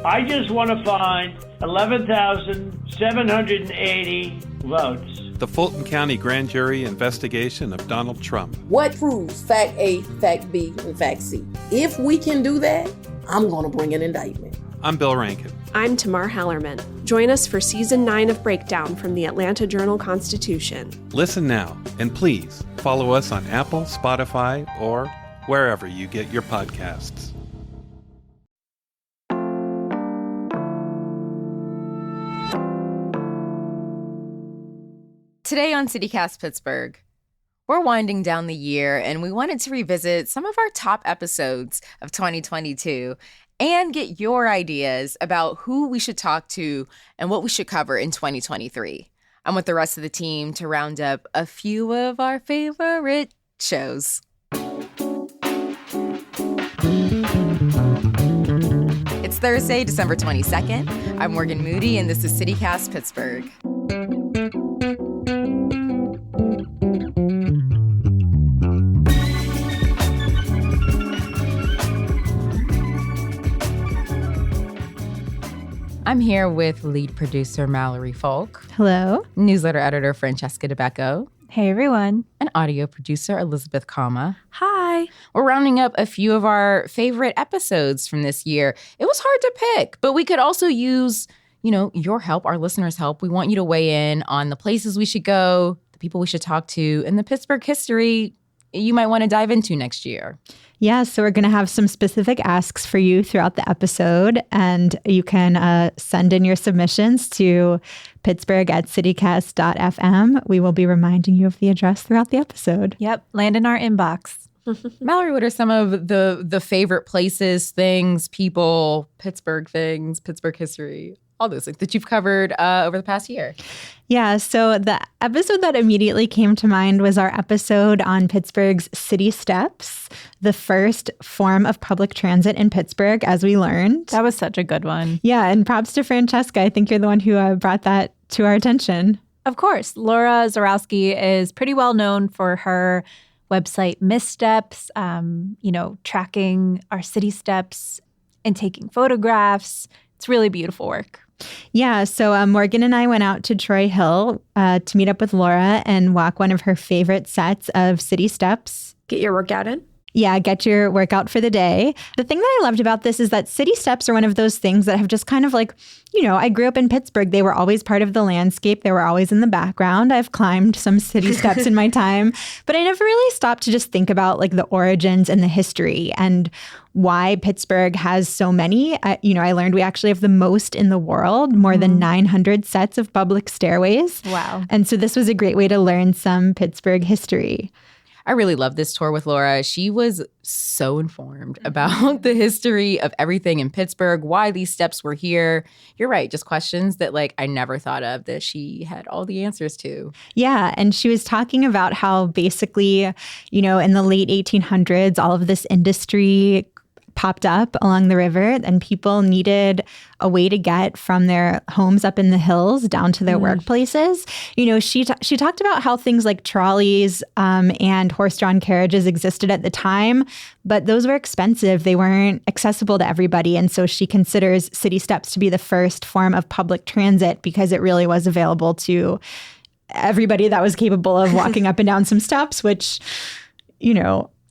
I just want to find 11,780 votes. The Fulton County Grand Jury investigation of Donald Trump. What proves fact A, fact B, and fact C? If we can do that, I'm going to bring an indictment. I'm Bill Rankin. I'm Tamar Hallerman. Join us for Season 9 of Breakdown from the Atlanta Journal-Constitution. Listen now, and please follow us on Apple, Spotify, or wherever you get your podcasts. Today on CityCast Pittsburgh, we're winding down the year and we wanted to revisit some of our top episodes of 2022 and get your ideas about who we should talk to and what we should cover in 2023. I'm with the rest of the team to round up a few of our favorite shows. It's Thursday, December 22nd. I'm Morgan Moody and this is CityCast Pittsburgh. I'm here with lead producer Mallory Folk. Hello. Newsletter editor Francesca DeBecco. Hey, everyone. And audio producer Elizabeth Kama. Hi. We're rounding up a few of our favorite episodes from this year. It was hard to pick, but we could also use, your help, our listeners' help. We want you to weigh in on the places we should go, the people we should talk to, and the Pittsburgh history you might want to dive into next year. Yeah, so we're going to have some specific asks for you throughout the episode, and you can send in your submissions to pittsburgh@citycast.fm. We will be reminding you of the address throughout the episode. Yep, land in our inbox. Mallory, what are some of the favorite places, things, people, Pittsburgh things, Pittsburgh history, all those things that you've covered over the past year? Yeah, so the episode that immediately came to mind was our episode on Pittsburgh's city steps, the first form of public transit in Pittsburgh, as we learned. That was such a good one. Yeah, and props to Francesca. I think you're the one who brought that to our attention. Of course. Laura Zarowski is pretty well known for her website Missteps, tracking our city steps and taking photographs. It's really beautiful work. Yeah, so Morgan and I went out to Troy Hill to meet up with Laura and walk one of her favorite sets of city steps. Get your workout in? Yeah, get your workout for the day. The thing that I loved about this is that city steps are one of those things that have just kind of like, I grew up in Pittsburgh. They were always part of the landscape. They were always in the background. I've climbed some city steps in my time, but I never really stopped to just think about like the origins and the history and why Pittsburgh has so many. I learned we actually have the most in the world, more than 900 sets of public stairways. Wow. And so this was a great way to learn some Pittsburgh history. I really loved this tour with Laura. She was so informed about the history of everything in Pittsburgh, why these steps were here. You're right, just questions that I never thought of that she had all the answers to. Yeah, and she was talking about how basically, in the late 1800s, all of this industry popped up along the river and people needed a way to get from their homes up in the hills down to their workplaces. She talked about how things like trolleys and horse-drawn carriages existed at the time, but those were expensive. They weren't accessible to everybody. And so she considers city steps to be the first form of public transit because it really was available to everybody that was capable of walking up and down some steps, which,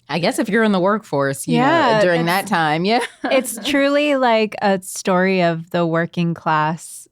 I guess if you're in the workforce, during that time, It's truly like a story of the working class,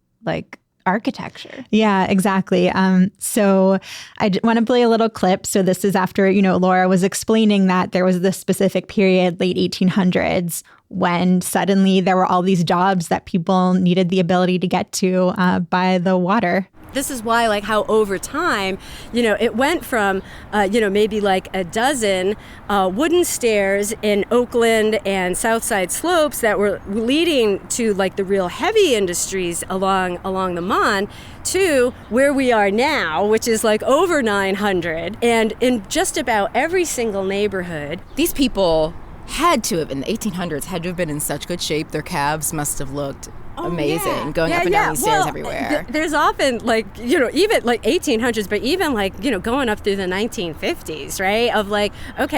architecture. Yeah, exactly. So I want to play a little clip. So this is after, Laura was explaining that there was this specific period, late 1800s, when suddenly there were all these jobs that people needed the ability to get to by the water. This is why, how over time, it went from, maybe a dozen wooden stairs in Oakland and Southside slopes that were leading to the real heavy industries along the Mon to where we are now, which is over 900. And in just about every single neighborhood, these people had to have, in the 1800s, had to have been in such good shape. Their calves must have looked amazing, going up and down these stairs everywhere. There's often even like 1800s, but even going up through the 1950s, right? Of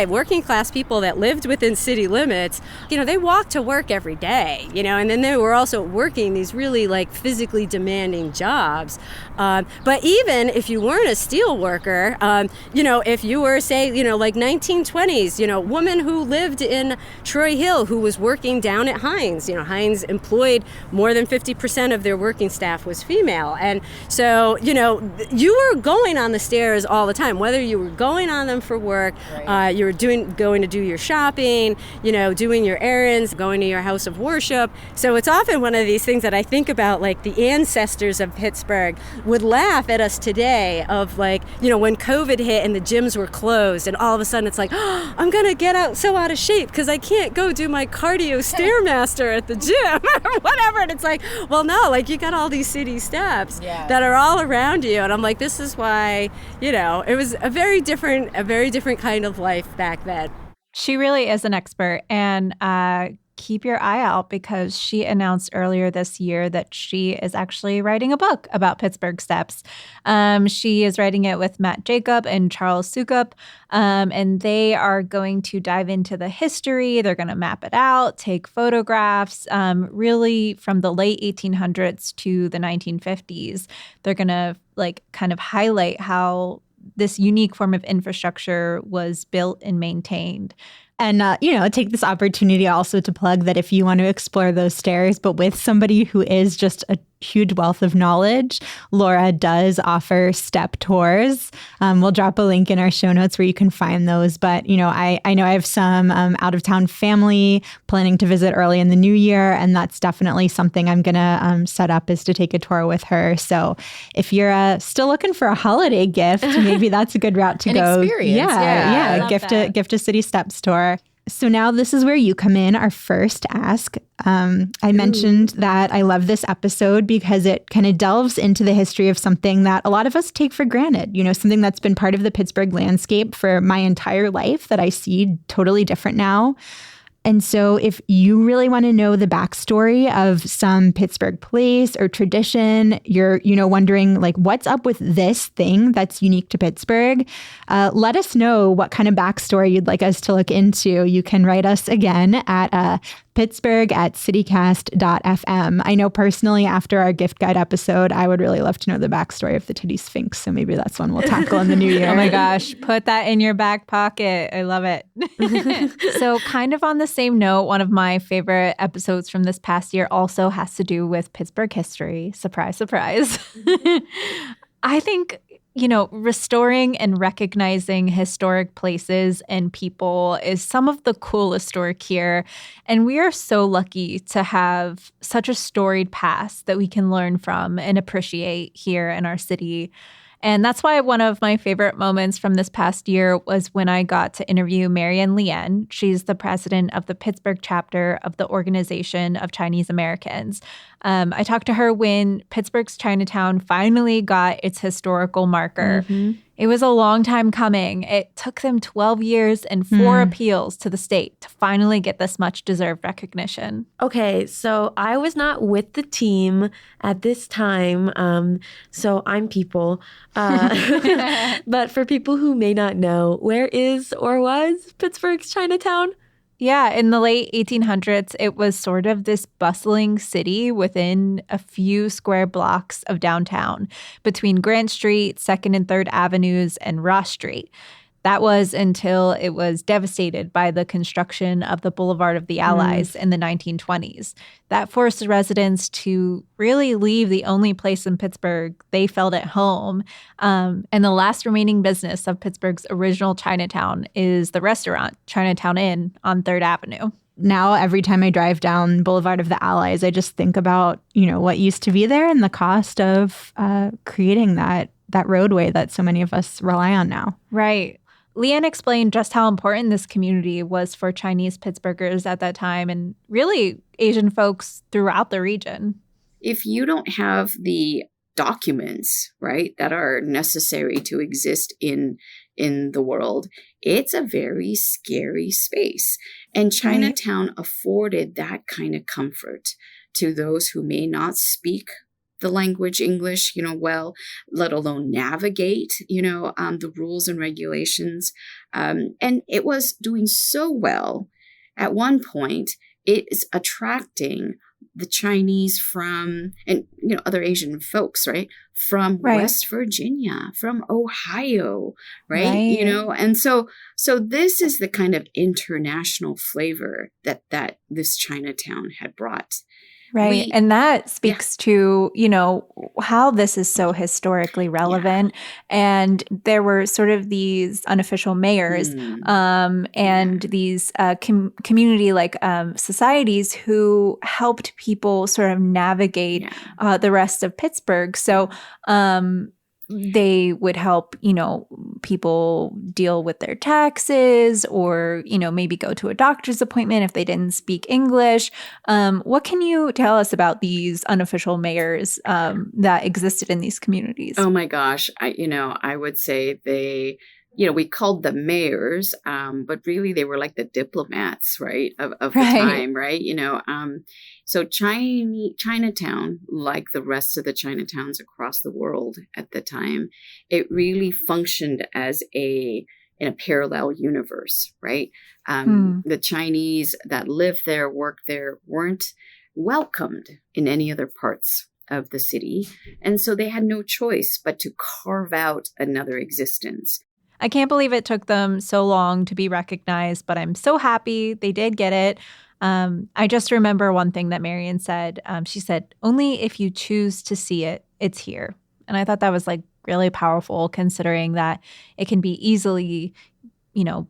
working class people that lived within city limits, they walked to work every day, and then they were also working these really physically demanding jobs. But even if you weren't a steel worker, if you were, say, 1920s, woman who lived in Troy Hill who was working down at Heinz, Heinz employed more than 50% of their working staff was female. And so, you were going on the stairs all the time, whether you were going on them for work, you were going to do your shopping, doing your errands, going to your house of worship. So it's often one of these things that I think about, the ancestors of Pittsburgh would laugh at us today of when COVID hit and the gyms were closed and all of a sudden it's I'm going to get so out of shape because I can't go do my cardio Stairmaster at the gym or whatever. And it's well, no, you got all these city steps that are all around you. And I'm this is why, it was a very different kind of life back then. She really is an expert. And keep your eye out because she announced earlier this year that she is actually writing a book about Pittsburgh steps. She is writing it with Matt Jacob and Charles Sukup, and they are going to dive into the history. They're going to map it out, take photographs, really from the late 1800s to the 1950s. They're going to kind of highlight how this unique form of infrastructure was built and maintained. And, take this opportunity also to plug that if you want to explore those stairs, but with somebody who is just a huge wealth of knowledge, Laura does offer step tours. We'll drop a link in our show notes where you can find those. But, I know I have some out-of-town family planning to visit early in the new year, and that's definitely something I'm going to set up is to take a tour with her. So if you're still looking for a holiday gift, maybe that's a good route to go. Experience. Yeah. Gift a City Steps tour. So now this is where you come in, our first ask. I mentioned that I love this episode because it kind of delves into the history of something that a lot of us take for granted, something that's been part of the Pittsburgh landscape for my entire life that I see totally different now. And so if you really want to know the backstory of some Pittsburgh place or tradition, you're, wondering what's up with this thing that's unique to Pittsburgh, let us know what kind of backstory you'd like us to look into. You can write us again at pittsburgh@citycast.fm. I know personally after our gift guide episode, I would really love to know the backstory of the Titty Sphinx. So maybe that's one we'll tackle in the new year. Oh my gosh, put that in your back pocket. I love it. So kind of on the same note, one of my favorite episodes from this past year also has to do with Pittsburgh history. Surprise, surprise. I think restoring and recognizing historic places and people is some of the coolest work here. And we are so lucky to have such a storied past that we can learn from and appreciate here in our city. And that's why one of my favorite moments from this past year was when I got to interview Marian Lien. She's the president of the Pittsburgh chapter of the Organization of Chinese Americans. I talked to her when Pittsburgh's Chinatown finally got its historical marker. Mm-hmm. It was a long time coming. It took them 12 years and 4 appeals to the state to finally get this much deserved recognition. Okay, so I was not with the team at this time, so I'm people. But for people who may not know, where is or was Pittsburgh's Chinatown? Yeah, in the late 1800s, it was sort of this bustling city within a few square blocks of downtown between Grant Street, 2nd and 3rd Avenues, and Ross Street. That was until it was devastated by the construction of the Boulevard of the Allies in the 1920s. That forced residents to really leave the only place in Pittsburgh they felt at home. And the last remaining business of Pittsburgh's original Chinatown is the restaurant, Chinatown Inn on 3rd Avenue. Now, every time I drive down Boulevard of the Allies, I just think about, what used to be there and the cost of creating that roadway that so many of us rely on now. Right. Leanne explained just how important this community was for Chinese Pittsburghers at that time and really Asian folks throughout the region. If you don't have the documents, right, that are necessary to exist in in the world, it's a very scary space. And Chinatown afforded that kind of comfort to those who may not speak the language English, well, let alone navigate, the rules and regulations. And it was doing so well. At one point, it is attracting the Chinese from, and, other Asian folks, right? From West Virginia, from Ohio, right? And so this is the kind of international flavor that this Chinatown had brought. Right. And that speaks to, how this is so historically relevant. And there were sort of these unofficial mayors and these community societies who helped people sort of navigate the rest of Pittsburgh. So they would help, people deal with their taxes or, maybe go to a doctor's appointment if they didn't speak English. What can you tell us about these unofficial mayors that existed in these communities? Oh my gosh. I would say they, we called them mayors, but really they were like the diplomats, right, of the time, right? So Chinatown, like the rest of the Chinatowns across the world at the time, it really functioned as in a parallel universe, right? The Chinese that lived there, worked there, weren't welcomed in any other parts of the city. And so they had no choice but to carve out another existence. I can't believe it took them so long to be recognized, but I'm so happy they did get it. I just remember one thing that Marian said. She said, "Only if you choose to see it, it's here." And I thought that was really powerful, considering that it can be easily,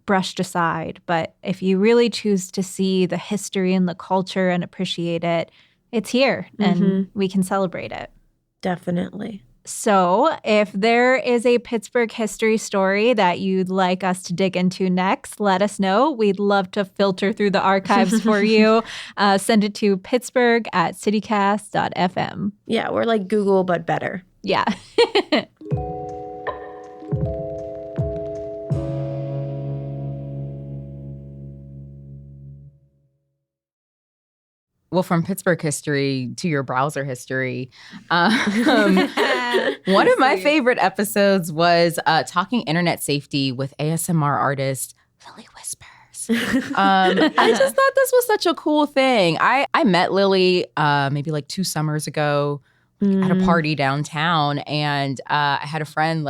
brushed aside. But if you really choose to see the history and the culture and appreciate it, it's here and we can celebrate it. Definitely. So if there is a Pittsburgh history story that you'd like us to dig into next, let us know. We'd love to filter through the archives for you. Send it to pittsburgh@citycast.fm. Yeah, we're like Google, but better. Yeah. Well, from Pittsburgh history to your browser history, one of my favorite episodes was talking internet safety with ASMR artist Lily Whispers. I just thought this was such a cool thing. I met Lily maybe 2 summers ago at a party downtown, and I had a friend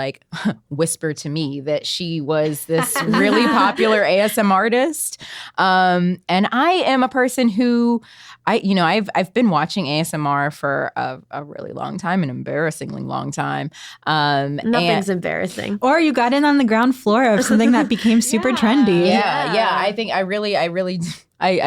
whisper to me that she was this really popular ASMR artist. And I am a person who I've been watching ASMR for a really long time, an embarrassingly long time. Nothing's embarrassing. Or you got in on the ground floor of something that became super trendy. Yeah. I think I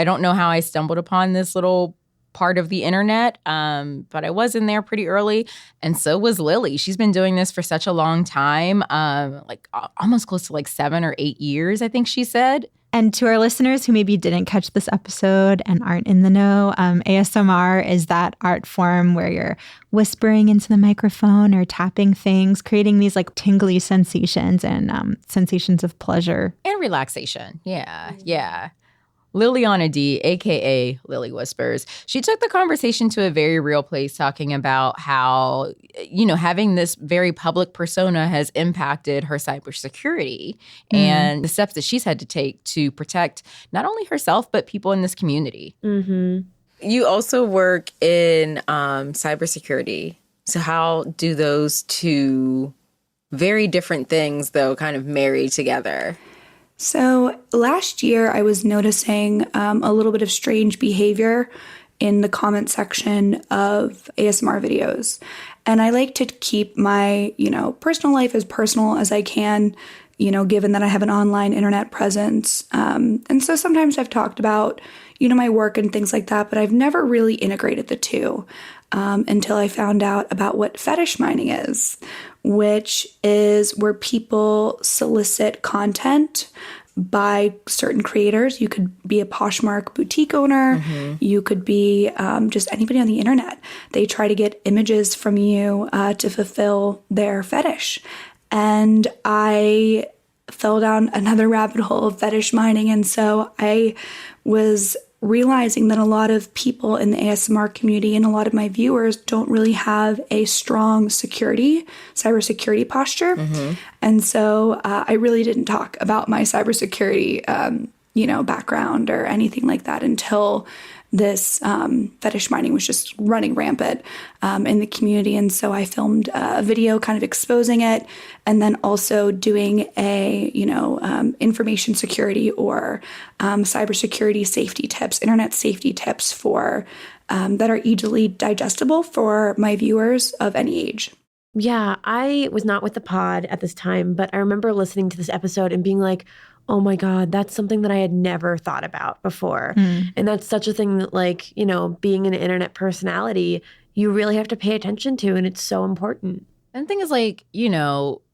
don't know how I stumbled upon this little part of the internet, but I was in there pretty early, and so was Lily. She's been doing this for such a long time, almost close to 7 or 8 years, I think she said. And to our listeners who maybe didn't catch this episode and aren't in the know, ASMR is that art form where you're whispering into the microphone or tapping things, creating these tingly sensations and sensations of pleasure. And relaxation. Yeah. Liliana D, a.k.a. Lily Whispers, she took the conversation to a very real place, talking about how, having this very public persona has impacted her cybersecurity and the steps that she's had to take to protect not only herself, but people in this community. You also work in cybersecurity. So how do those two very different things, though, kind of marry together? So last year, I was noticing a little bit of strange behavior in the comment section of ASMR videos. And I like to keep my, personal life as personal as I can, given that I have an online internet presence. And so sometimes I've talked about, my work and things like that, but I've never really integrated the two until I found out about what fetish mining is, which is where people solicit content by certain creators. You could be a Poshmark boutique owner. You could be just anybody on the internet. They try to get images from you to fulfill their fetish. And I fell down another rabbit hole of fetish mining. And so I was realizing that a lot of people in the ASMR community and a lot of my viewers don't really have a strong cybersecurity posture. And so I really didn't talk about my cybersecurity, background or anything like that until this fetish mining was just running rampant in the community. And so I filmed a video kind of exposing it, and then also doing a, information security or cybersecurity safety tips, internet safety tips for that are easily digestible for my viewers of any age. Yeah, I was not with the pod at this time, but I remember listening to this episode and being like, oh my God, that's something that I had never thought about before. And that's such a thing that, like, being an internet personality, you really have to pay attention to, and it's so important. And the thing is, like,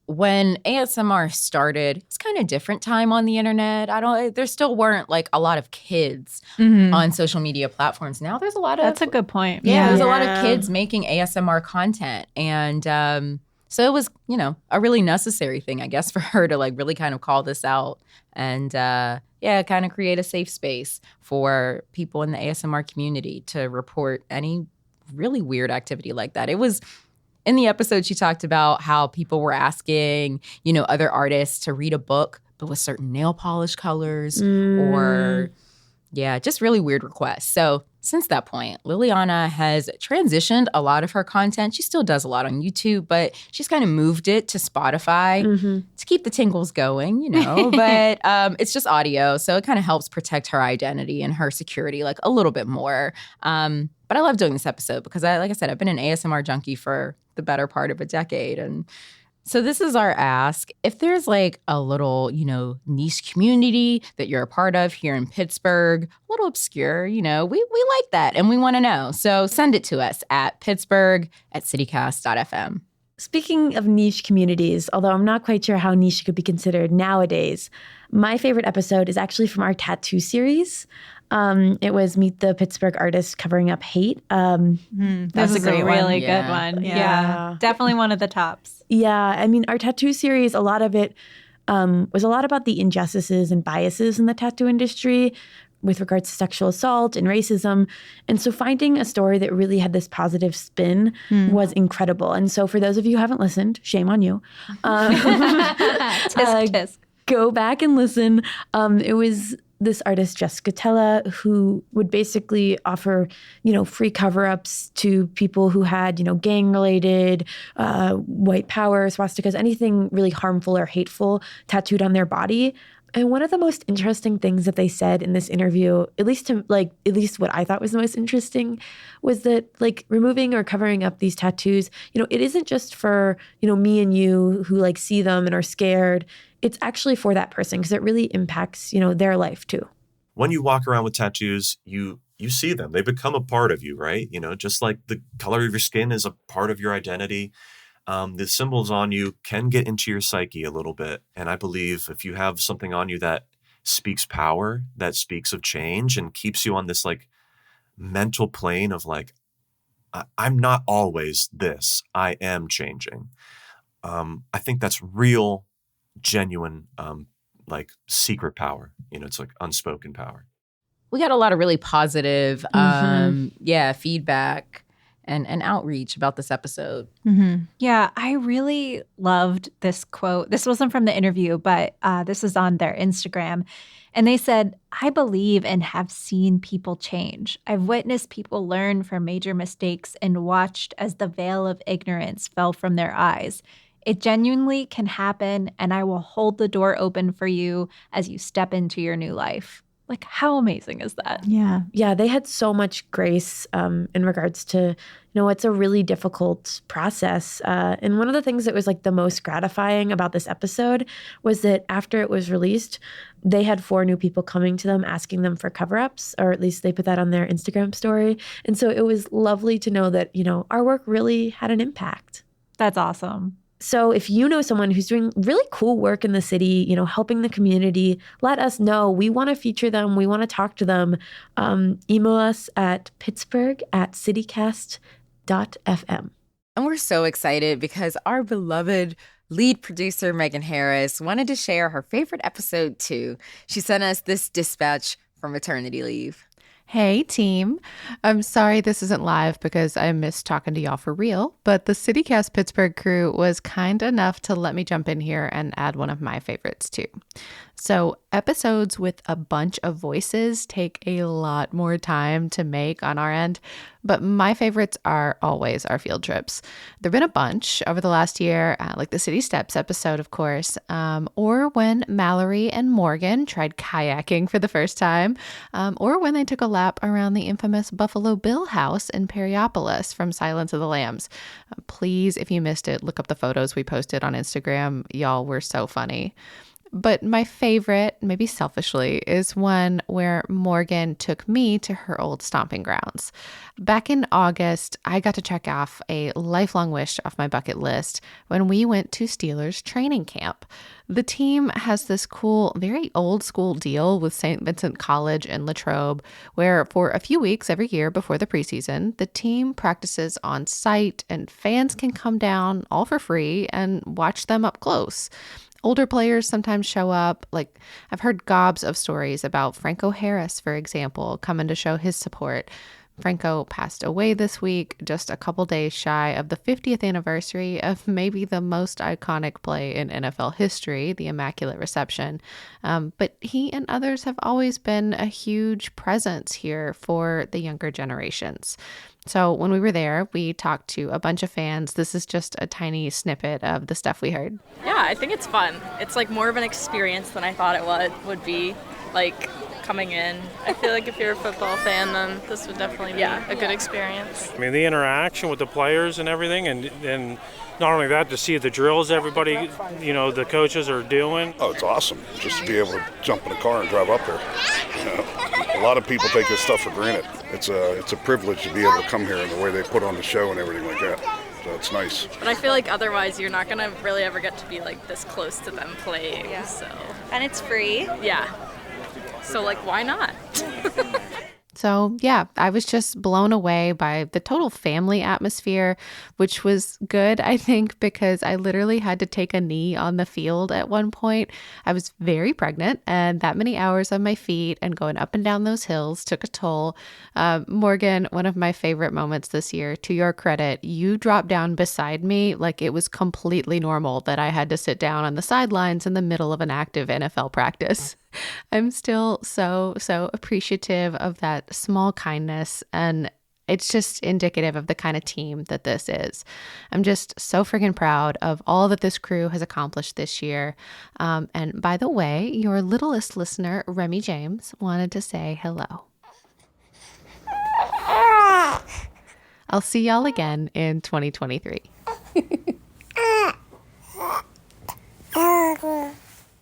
when ASMR started, it's kind of different time on the internet. There still weren't like a lot of kids on social media platforms. Now there's a lot of— That's a good point. Yeah, there's a lot of kids making ASMR content. And so it was, a really necessary thing, I guess, for her to like really kind of call this out and kind of create a safe space for people in the ASMR community to report any really weird activity like that. It was— in the episode, she talked about how people were asking, other artists to read a book, but with certain nail polish colors or, just really weird requests. So since that point, Liliana has transitioned a lot of her content. She still does a lot on YouTube, but she's kind of moved it to Spotify to keep the tingles going, but it's just audio. So it kind of helps protect her identity and her security like a little bit more. But I love doing this episode because like I said, I've been an ASMR junkie for the better part of a decade. And so this is our ask. If there's like a little, niche community that you're a part of here in Pittsburgh, a little obscure, we like that and we want to know. So send it to us at pittsburgh@citycast.fm. Speaking of niche communities, although I'm not quite sure how niche it could be considered nowadays, my favorite episode is actually from our tattoo series. It was Meet the Pittsburgh Artist Covering Up Hate. This is a really good one. Yeah. Definitely one of the tops. Yeah. I mean, our tattoo series, a lot of it was a lot about the injustices and biases in the tattoo industry with regards to sexual assault and racism. And so finding a story that really had this positive spin was incredible. And so for those of you who haven't listened, shame on you. Tisk, tisk. Go back and listen. It was this artist, Jessica Tella, who would basically offer, free cover-ups to people who had, gang-related, white power, swastikas, anything really harmful or hateful tattooed on their body. And one of the most interesting things that they said in this interview, at least what I thought was the most interesting, was that like removing or covering up these tattoos, it isn't just for, me and you who like see them and are scared. It's actually for that person because it really impacts, their life too. When you walk around with tattoos, you see them. They become a part of you, right? Just like the color of your skin is a part of your identity. The symbols on you can get into your psyche a little bit. And I believe if you have something on you that speaks power, that speaks of change and keeps you on this like mental plane of like, I'm not always this, I am changing. I think that's real, genuine, like secret power. It's like unspoken power. We got a lot of really positive, feedback and outreach about this episode. Yeah, I really loved this quote. This wasn't from the interview, but this is on their Instagram. And they said, "I believe and have seen people change. I've witnessed people learn from major mistakes and watched as the veil of ignorance fell from their eyes. It genuinely can happen, and I will hold the door open for you as you step into your new life." Like, how amazing is that? Yeah. Yeah, they had so much grace in regards to, it's a really difficult process. And one of the things that was like the most gratifying about this episode was that after it was released, they had 4 new people coming to them asking them for cover-ups, or at least they put that on their Instagram story. And so it was lovely to know that, our work really had an impact. That's awesome. So if you know someone who's doing really cool work in the city, helping the community, let us know. We want to feature them. We want to talk to them. Email us at pittsburgh@citycast.fm. And we're so excited because our beloved Lead producer Megan Harris wanted to share her favorite episode too. She sent us this dispatch from maternity leave. Hey, team. I'm sorry this isn't live because I missed talking to y'all for real, but the CityCast Pittsburgh crew was kind enough to let me jump in here and add one of my favorites too. So episodes with a bunch of voices take a lot more time to make on our end, but my favorites are always our field trips. There've been a bunch over the last year, like the City Steps episode, of course, or when Mallory and Morgan tried kayaking for the first time, or when they took a lap around the infamous Buffalo Bill house in Perryopolis from Silence of the Lambs. Please, if you missed it, look up the photos we posted on Instagram. Y'all were so funny. But my favorite, maybe selfishly, is one where Morgan took me to her old stomping grounds. Back in August, I got to check off a lifelong wish off my bucket list when we went to Steelers training camp. The team has this cool, very old school deal with St. Vincent College in Latrobe, where for a few weeks every year before the preseason, the team practices on site and fans can come down all for free and watch them up close. Older players sometimes show up. Like, I've heard gobs of stories about Franco Harris, for example, coming to show his support. Franco passed away this week, just a couple days shy of the 50th anniversary of maybe the most iconic play in NFL history, the Immaculate Reception. But he and others have always been a huge presence here for the younger generations. So when we were there, we talked to a bunch of fans. This is just a tiny snippet of the stuff we heard. Yeah, I think it's fun. It's like more of an experience than I thought it would be, like coming in. I feel like if you're a football fan, then this would definitely be a good experience. I mean, the interaction with the players and everything, and not only that, to see the drills everybody, the coaches are doing. Oh, it's awesome just to be able to jump in a car and drive up there. A lot of people take this stuff for granted. It's a privilege to be able to come here and the way they put on the show and everything like that. So it's nice. But I feel like otherwise you're not going to really ever get to be like this close to them playing. Yeah. So. And it's free. Yeah. So like, why not? So yeah, I was just blown away by the total family atmosphere, which was good, I think, because I literally had to take a knee on the field at one point. I was very pregnant, and that many hours on my feet and going up and down those hills took a toll. Morgan, one of my favorite moments this year, to your credit, you dropped down beside me like it was completely normal that I had to sit down on the sidelines in the middle of an active NFL practice. I'm still so appreciative of that small kindness, and it's just indicative of the kind of team that this is. I'm just so freaking proud of all that this crew has accomplished this year. And by the way, your littlest listener, Remy James, wanted to say hello. I'll see y'all again in 2023.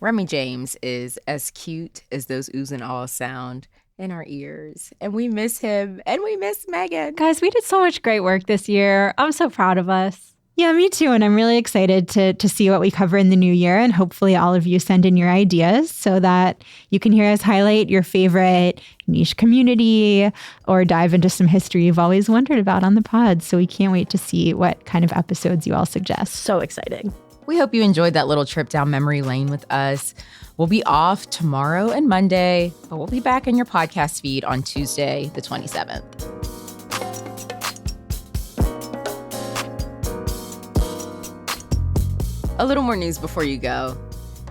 Remy James is as cute as those oohs and ahs sound in our ears. And we miss him, and we miss Megan. Guys, we did so much great work this year. I'm so proud of us. Yeah, me too. And I'm really excited to see what we cover in the new year. And hopefully all of you send in your ideas so that you can hear us highlight your favorite niche community or dive into some history you've always wondered about on the pod. So we can't wait to see what kind of episodes you all suggest. So exciting. We hope you enjoyed that little trip down memory lane with us. We'll be off tomorrow and Monday, but we'll be back in your podcast feed on Tuesday, the 27th. A little more news before you go.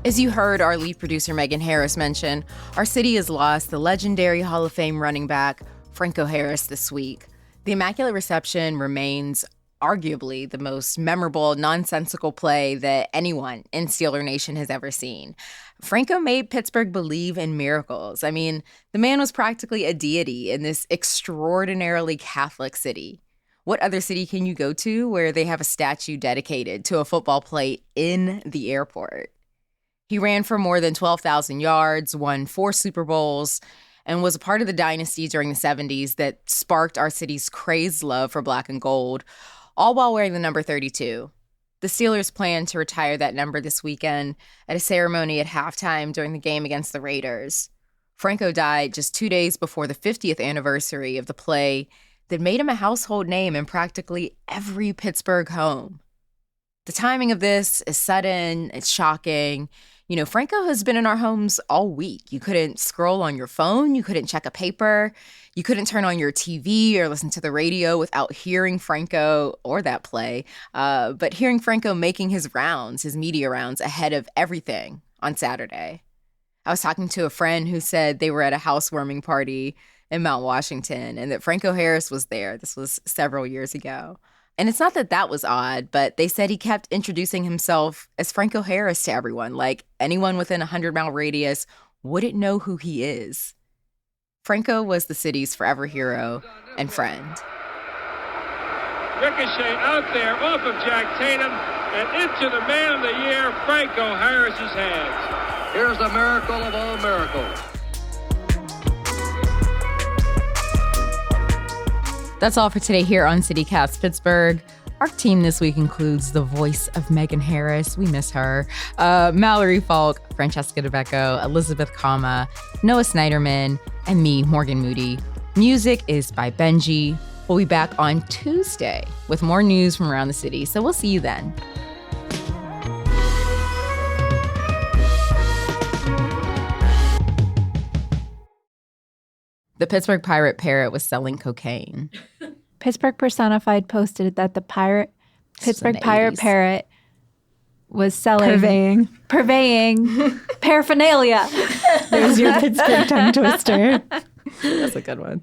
As you heard our lead producer Megan Harris mention, our city has lost the legendary Hall of Fame running back Franco Harris this week. The Immaculate Reception remains arguably the most memorable, nonsensical play that anyone in Steeler Nation has ever seen. Franco made Pittsburgh believe in miracles. I mean, the man was practically a deity in this extraordinarily Catholic city. What other city can you go to where they have a statue dedicated to a football play in the airport? He ran for more than 12,000 yards, won 4 Super Bowls, and was a part of the dynasty during the 70s that sparked our city's crazed love for black and gold, all while wearing the number 32. The Steelers plan to retire that number this weekend at a ceremony at halftime during the game against the Raiders. Franco died just 2 days before the 50th anniversary of the play that made him a household name in practically every Pittsburgh home. The timing of this is sudden, it's shocking. You know, Franco has been in our homes all week. You couldn't scroll on your phone, you couldn't check a paper, you couldn't turn on your TV or listen to the radio without hearing Franco or that play. But hearing Franco making his rounds, his media rounds, ahead of everything on Saturday. I was talking to a friend who said they were at a housewarming party in Mount Washington and that Franco Harris was there. This was several years ago. And it's not that that was odd, but they said he kept introducing himself as Franco Harris to everyone, like anyone within a 100-mile radius wouldn't know who he is. Franco was the city's forever hero and friend. Ricochet out there off of Jack Tatum and into the Man of the Year, Franco Harris's hands. Here's the miracle of all miracles. That's all for today here on CityCast Pittsburgh. Our team this week includes the voice of Megan Harris. We miss her. Mallory Falk, Francesca DeBecco, Elizabeth Kama, Noah Snyderman, and me, Morgan Moody. Music is by Benji. We'll be back on Tuesday with more news from around the city, so we'll see you then. The Pittsburgh Pirate Parrot was selling cocaine. Pittsburgh Personified posted that the Pittsburgh Pirate Parrot was selling... Purveying paraphernalia. There's your Pittsburgh tongue twister. That's a good one.